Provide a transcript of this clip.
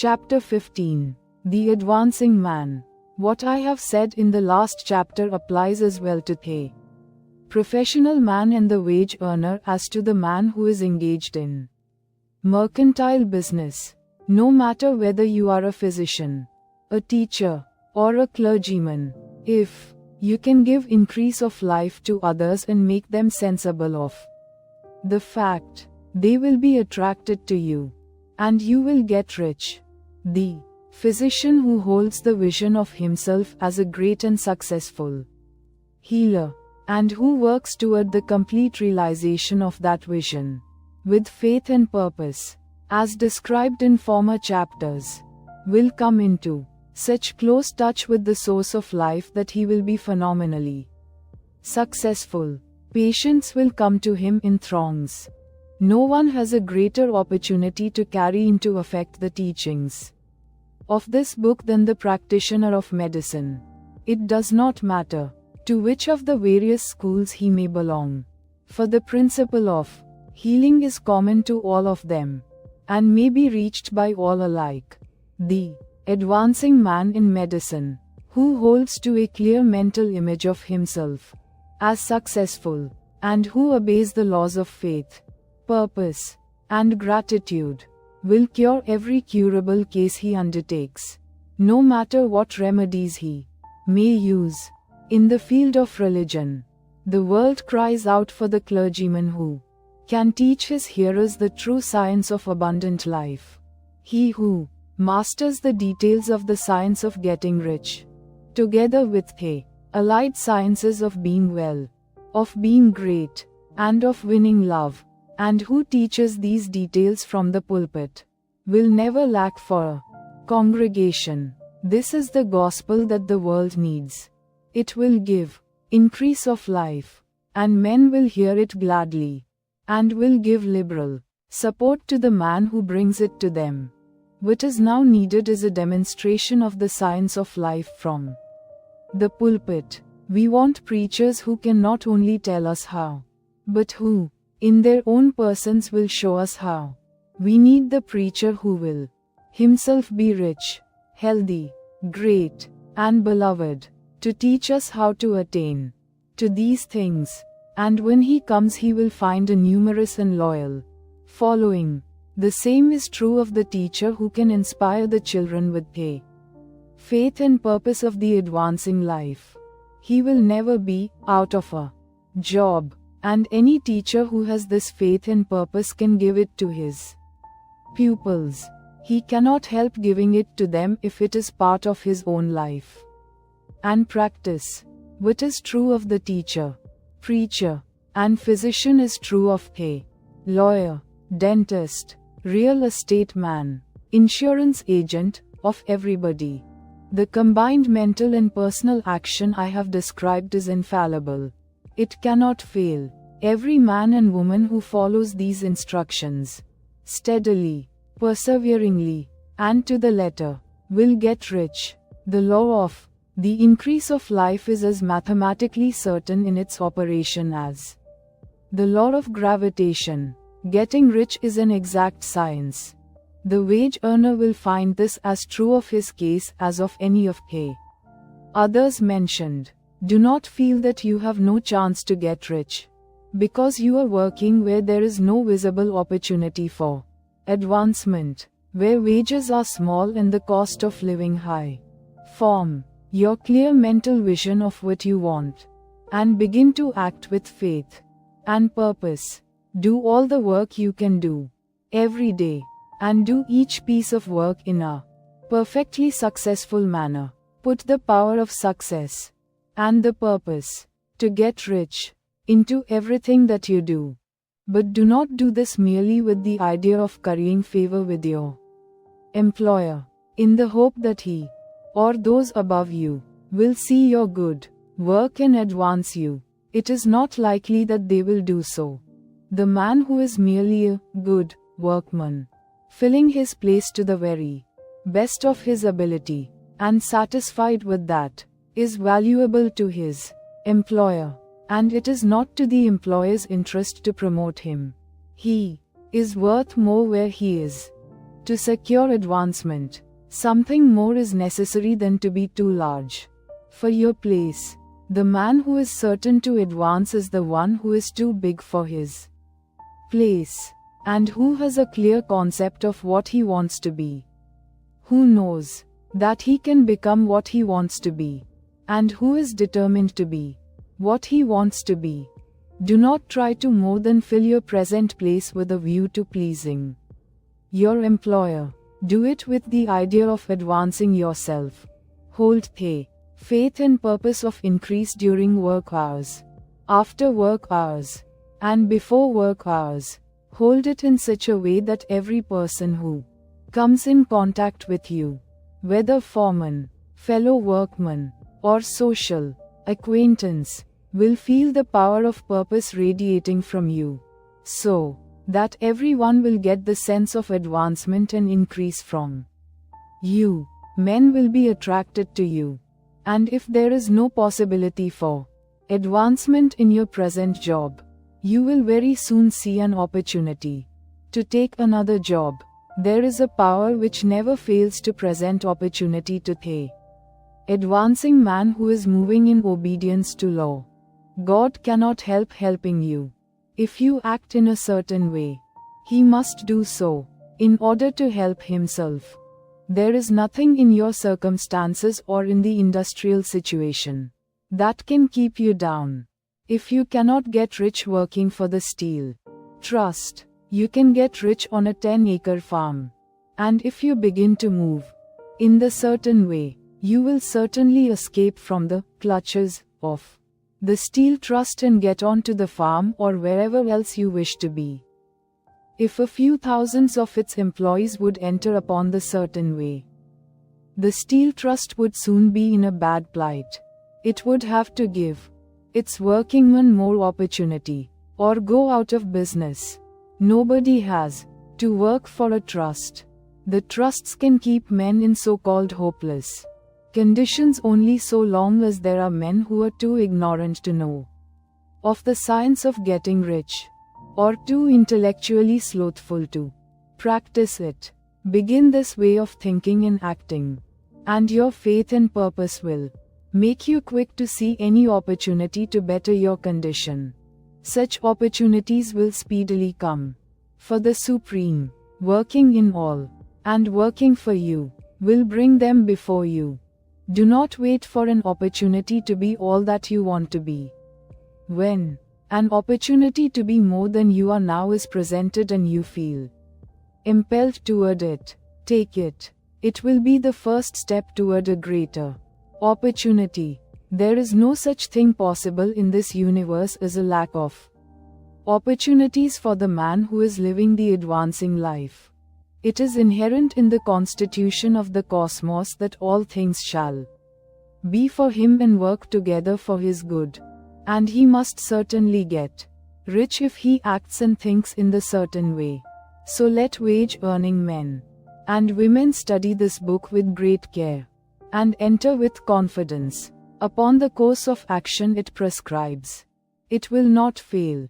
Chapter 15. The Advancing Man. What I have said in the last chapter applies as well to the professional man and the wage earner as to the man who is engaged in mercantile business. No matter whether you are a physician, a teacher, or a clergyman, if you can give increase of life to others and make them sensible of the fact, they will be attracted to you, and you will get rich. The physician who holds the vision of himself as a great and successful healer, and who works toward the complete realization of that vision, with faith and purpose, as described in former chapters, will come into such close touch with the source of life that he will be phenomenally successful. Patients will come to him in throngs. No one has a greater opportunity to carry into effect the teachings of this book than the practitioner of medicine. It does not matter to which of the various schools he may belong, for the principle of healing is common to all of them, and may be reached by all alike. The advancing man in medicine, who holds to a clear mental image of himself as successful, and who obeys the laws of faith, purpose, and gratitude, will cure every curable case he undertakes, no matter what remedies he may use. In the field of religion, the world cries out for the clergyman who can teach his hearers the true science of abundant life. He who masters the details of the science of getting rich, together with the allied sciences of being well, of being great, and of winning love, and who teaches these details from the pulpit, will never lack for a congregation. This is the gospel that the world needs. It will give increase of life, and men will hear it gladly, and will give liberal support to the man who brings it to them. What is now needed is a demonstration of the science of life from the pulpit. We want preachers who can not only tell us how, but who, in their own persons, will show us how. We need the preacher who will himself be rich, healthy, great, and beloved, to teach us how to attain to these things, and when he comes he will find a numerous and loyal following. The same is true of the teacher who can inspire the children with the faith and purpose of the advancing life. He will never be out of a job, and any teacher who has this faith and purpose can give it to his pupils. He cannot help giving it to them if it is part of his own life and practice. What is true of the teacher, preacher, and physician is true of the lawyer, dentist, real estate man, insurance agent, of everybody. The combined mental and personal action I have described is infallible. It cannot fail. Every man and woman who follows these instructions steadily, perseveringly, and to the letter, will get rich. The law of the increase of life is as mathematically certain in its operation as the law of gravitation. Getting rich is an exact science. The wage earner will find this as true of his case as of any of the others mentioned. Do not feel that you have no chance to get rich, because you are working where there is no visible opportunity for advancement, where wages are small and the cost of living high. Form your clear mental vision of what you want, and begin to act with faith and purpose. Do all the work you can do every day, and do each piece of work in a perfectly successful manner. Put the power of success and the purpose to get rich into everything that you do. But do not do this merely with the idea of currying favor with your employer, in the hope that he or those above you will see your good work and advance you. It is not likely that they will do so. The man who is merely a good workman, filling his place to the very best of his ability, and satisfied with that, is valuable to his employer, and it is not to the employer's interest to promote him. He is worth more where he is. To secure advancement, something more is necessary than to be too large for your place. The man who is certain to advance is the one who is too big for his place, and who has a clear concept of what he wants to be. Who knows that he can become what he wants to be, and who is determined to be what he wants to be. Do not try to more than fill your present place with a view to pleasing your employer. Do it with the idea of advancing yourself. Hold faith and purpose of increase during work hours, after work hours, and before work hours. Hold it in such a way that every person who comes in contact with you, whether foreman, fellow workman, or social acquaintance, will feel the power of purpose radiating from you, so that everyone will get the sense of advancement and increase from you. Men will be attracted to you. And if there is no possibility for advancement in your present job, you will very soon see an opportunity to take another job. There is a power which never fails to present opportunity to the advancing man who is moving in obedience to law. God cannot help helping you. If you act in a certain way, he must do so in order to help himself. There is nothing in your circumstances or in the industrial situation that can keep you down. If you cannot get rich working for the steel trust, you can get rich on a 10-acre farm. And if you begin to move in the certain way, you will certainly escape from the clutches of the steel trust and get on to the farm or wherever else you wish to be. If a few thousands of its employees would enter upon the certain way, the steel trust would soon be in a bad plight. It would have to give its workingmen more opportunity, or go out of business. Nobody has to work for a trust. The trusts can keep men in so-called hopeless conditions only so long as there are men who are too ignorant to know of the science of getting rich, or too intellectually slothful to practice it. Begin this way of thinking and acting, and your faith and purpose will make you quick to see any opportunity to better your condition. Such opportunities will speedily come, for the Supreme, working in all, and working for you, will bring them before you. Do not wait for an opportunity to be all that you want to be. When an opportunity to be more than you are now is presented and you feel impelled toward it, take it. It will be the first step toward a greater opportunity. There is no such thing possible in this universe as a lack of opportunities for the man who is living the advancing life. It is inherent in the constitution of the cosmos that all things shall be for him and work together for his good. And he must certainly get rich if he acts and thinks in the certain way. So let wage-earning men and women study this book with great care, and enter with confidence upon the course of action it prescribes. It will not fail.